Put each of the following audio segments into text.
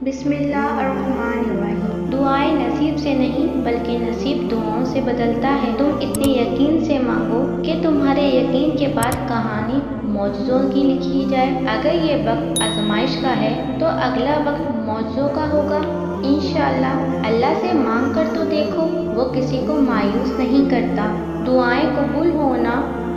बिस्मिल्लाहिर्रहमानिर्रहीम। दुआएं नसीब से नहीं बल्कि नसीब दुआओं से बदलता है। तुम इतने यकीन से मांगो कि तुम्हारे यकीन के बाद कहानी मौजज़ों की लिखी जाए। अगर ये वक्त आजमाइश का है तो अगला वक्त मौजज़ों का होगा इंशाअल्लाह। अल्लाह से मांग कर तो देखो, वो किसी को मायूस नहीं करता। दुआएं कबूल होना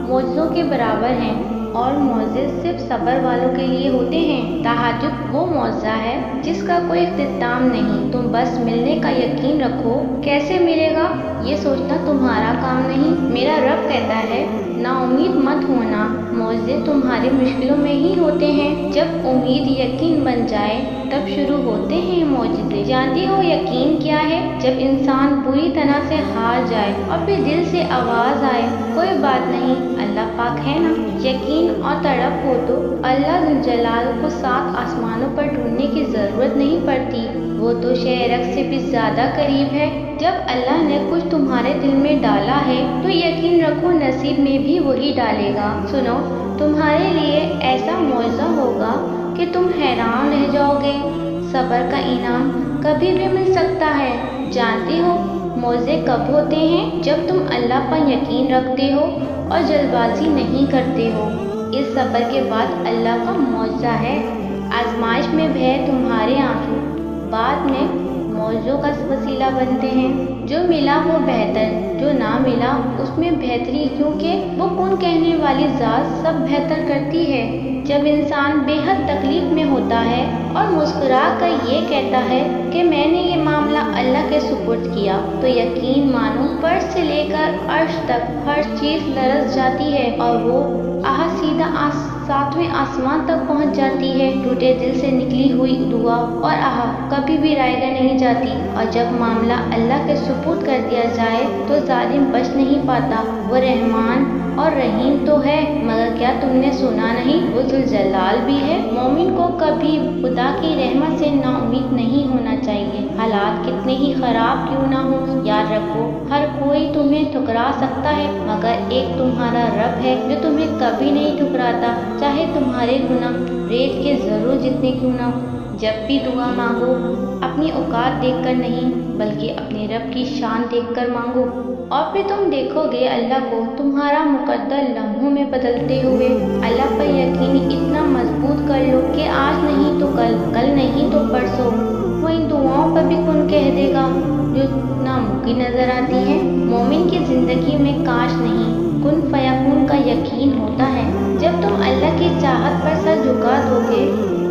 मौजज़ों के बराबर हैं और मौज़े सिर्फ सब्र वालों के लिए होते हैं। तहज्जुद वो मौज़ा है जिसका कोई इख्तिताम नहीं। तुम बस मिलने का यकीन रखो। कैसे मिलेगा ये सोचना तुम्हारा काम नहीं। मेरा रब कहता है नाउमीद मत होना, मौज़े तुम्हारी मुश्किलों में ही होते हैं। जब उम्मीद यकीन बन जाए तब शुरू होते हैं मौजज़े। जानती हो यकीन क्या है? जब इंसान पूरी तरह से हार जाए और फिर दिल से आवाज़ आए कोई बात नहीं, अल्लाह पाक है ना। यकीन और तड़प हो तो अल्लाह जुल जलाल को 7 आसमानों पर ढूंढने की ज़रूरत नहीं पड़ती। वो तो शेरक से भी ज़्यादा करीब है। जब अल्लाह ने कुछ तुम्हारे दिल में डाला है तो यकीन रखो नसीब में भी वही डालेगा। सुनो, तुम्हारे लिए ऐसा मौज़ा होगा कि तुम हैरान रह जाओगे। सब्र का इनाम कभी भी मिल सकता है। जानती हो मौज़े कब होते हैं? जब तुम अल्लाह पर यकीन रखते हो और जल्दबाजी नहीं करते हो। इस सब्र के बाद अल्लाह का मौज़ा है। आजमाइश में बहे तुम्हारे आंसू बाद में मौज़ों का वसीला बनते हैं। जो मिला वो बेहतर, जो ना मिला उसमें बेहतरी, क्योंकि वो कौन कहने वाली ज़ात सब बेहतर करती है। जब इंसान बेहद तकलीफ में होता है और मुस्कुरा कर ये कहता है कि मैंने ये मामला अल्लाह के सुपुर्द किया, तो यकीन मानो फर्श से लेकर अर्श तक हर चीज़ लरज़ जाती है और वो सीधा 7वें आसमान तक पहुंच जाती है। टूटे दिल से निकली हुई दुआ और कभी भी रायगा नहीं जाती। और जब मामला अल्लाह के सुपुर्द कर दिया जाए तो जालिम बच नहीं पाता। वो रहमान और रहीम तो है, मगर क्या तुमने सुना नहीं वो जुल जलाल भी है। मोमिन को कभी खुदा की रहमत से नाउमीद नहीं होना चाहिए। हालात कितने ही खराब क्यों ना हो, याद रखो हर कोई तुम्हें ठुकरा सकता है, मगर एक तुम्हारा रब है जो तुम्हें कभी नहीं ठुकराता, चाहे तुम्हारे गुनाह रेत के जरूर जितने क्यों ना हो। जब भी दुआ मांगो अपनी औकात देखकर नहीं बल्कि अपने रब की शान देखकर मांगो, और फिर तुम देखोगे अल्लाह को तुम्हारा मुकद्दर लम्हों में बदलते हुए। अल्लाह पर यकीन इतना मजबूत कर लो कि आज नहीं तो कल, कल नहीं तो परसों वो इन दुआओं पर भी कुन कह देगा जो नामुमकिन नजर आती है। मोमिन की जिंदगी में काश नहीं कुन फयाकुन का यकीन होता है। जब तुम अल्लाह की चाहत पर सर झुका दोगे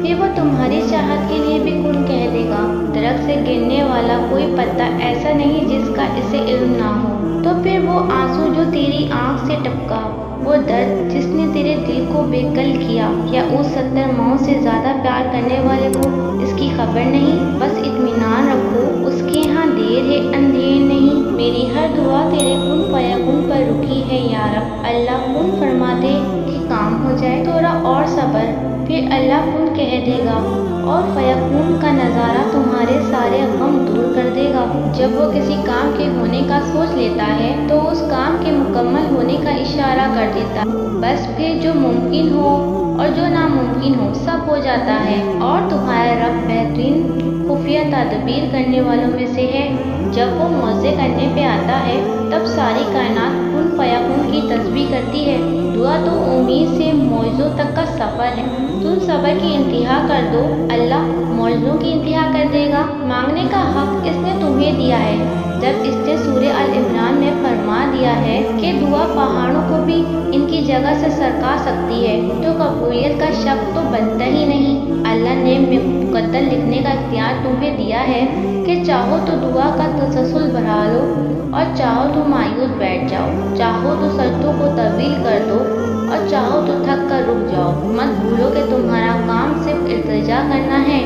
फिर वो तुम्हारी चाहत के लिए भी कुन कह देगा। दरख्त से गिरने वाला कोई पत्ता ऐसा नहीं जिसका इसे इल्म ना हो, तो फिर वो आंसू जो तेरी आंख से टपका, वो दर्द जिसने तेरे दिल को बेकल किया, क्या उस 70 माओं से ज्यादा प्यार करने वाले को इसकी खबर नहीं? बस इत्मीनान रखो, उसके यहाँ देर है अंधेर नहीं। मेरी हर दुआ तेरे कुन फयाकुन पर रुकी है या रब। अल्लाह कुन फरमा दे कि काम हो जाए, थोड़ा और सब्र, फिर अल्लाह कुन कह देगा और फयाकुन का नज़ारा तुम्हारे सारे गम दूर कर देगा। जब वो किसी काम के होने का सोच लेता है तो उस काम के मुकम्मल होने का इशारा कर देता है। बस फिर जो मुमकिन हो और जो नामुमकिन हो सब हो जाता है। और तुम्हारा रब बेहतरीन खुफिया तदबीर करने वालों में से है। जब वो मौज़े करने पे आता है तब सारी कायनात कुन फयाकुन की तस्बीह करती है। दुआ तो उम्मीद से मौज़ों तक का सफ़र है। तुम सब्र की इंतहा कर दो, अल्लाह मौज़ों की इंतहा कर देगा। मांगने का हक इसने तुम्हें दिया है। जब इसने सूरह अल इमरान में फरमा दिया है कि दुआ पहाड़ों को भी इनकी जगह से सरका सकती है, तो कबूलियत का शक तो बनता ही नहीं। अल्लाह ने मुकद्दर लिखने का इख्तियार तुम्हें दिया है कि चाहो तो दुआ का तसलसल बढ़ा लो और चाहो तो मायूस बैठ जाओ, चाहो तो शर्तों को तवील कर दो और चाहो तो थक कर रुक जाओ। मत भूलो कि तुम्हारा काम सिर्फ इल्तिजा करना है,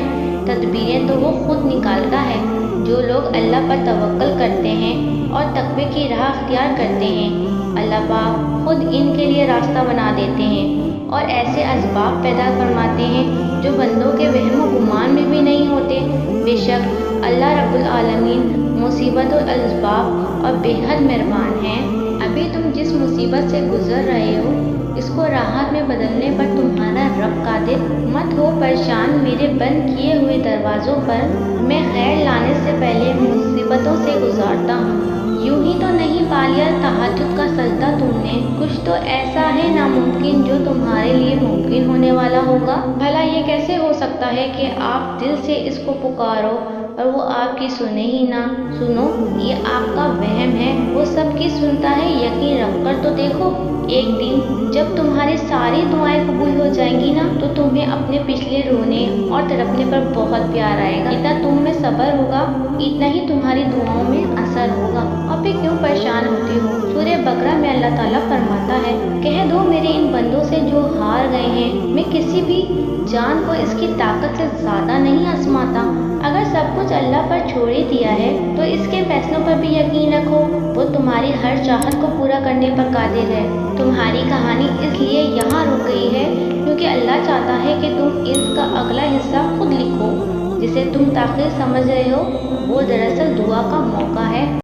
तदबीरें तो वो खुद निकालता है। जो लोग अल्लाह पर तवक्कल करते हैं और तकवे की राह अख्तियार करते हैं, अल्लाह पाक खुद इनके लिए रास्ता बना देते हैं और ऐसे असबाब पैदा फरमाते हैं जो बंदों के वहम व गुमान में भी नहीं होते। बेशक अल्लाह रब्बुल आलमीन मुसीबत और असबाब और बेहद मेहरबान हैं। अभी तुम जिस मुसीबत से गुजर रहे हो اس کو راحت میں بدلنے پر تمہارا رب قادر۔ مت ہو پریشان میرے بند کیے ہوئے دروازوں پر، میں خیر لانے سے پہلے مصیبتوں سے گزارتا ہوں۔ یوں ہی تو نہیں پا لیا تہجد کا سجدہ تم نے، کچھ تو ایسا ہے ناممکن جو تمہارے لیے ممکن ہونے والا ہوگا۔ بھلا یہ کیسے ہو سکتا ہے کہ آپ دل سے اس کو پکارو اور وہ آپ کی سنے ہی نہ؟ سنو، یہ آپ کا وہم ہے، وہ سب کی سنتا ہے، یقین رکھ کر تو دیکھو۔ ایک دن جب تمہاری ساری دعائیں قبول ہو جائیں گی نا، تو تمہیں اپنے پچھلے رونے اور تڑپنے پر بہت پیار آئے گا۔ اتنا تم میں صبر ہوگا، اتنا ہی تمہاری دعاؤں میں اثر ہوگا۔ اور پھر کیوں پریشان ہوتی ہو؟ سورہ بقرہ میں اللہ تعالیٰ فرماتا ہے، کہہ دو میرے ان بندوں سے جو ہار گئے ہیں، میں کسی بھی جان کو اس کی طاقت سے زیادہ نہیں آزماتا۔ اگر سب کچھ اللہ پر چھوڑ ہی دیا ہے تو اس کے فیصلوں پر بھی یقین رکھو، وہ تمہاری ہر چاہت کو پورا کرنے پر قادر ہے۔ تمہاری کہانی اس لیے یہاں رک گئی ہے کیونکہ اللہ چاہتا ہے کہ تم اس کا اگلا حصہ خود لکھو۔ جسے تم تاخیر سمجھ رہے ہو وہ دراصل دعا کا موقع ہے۔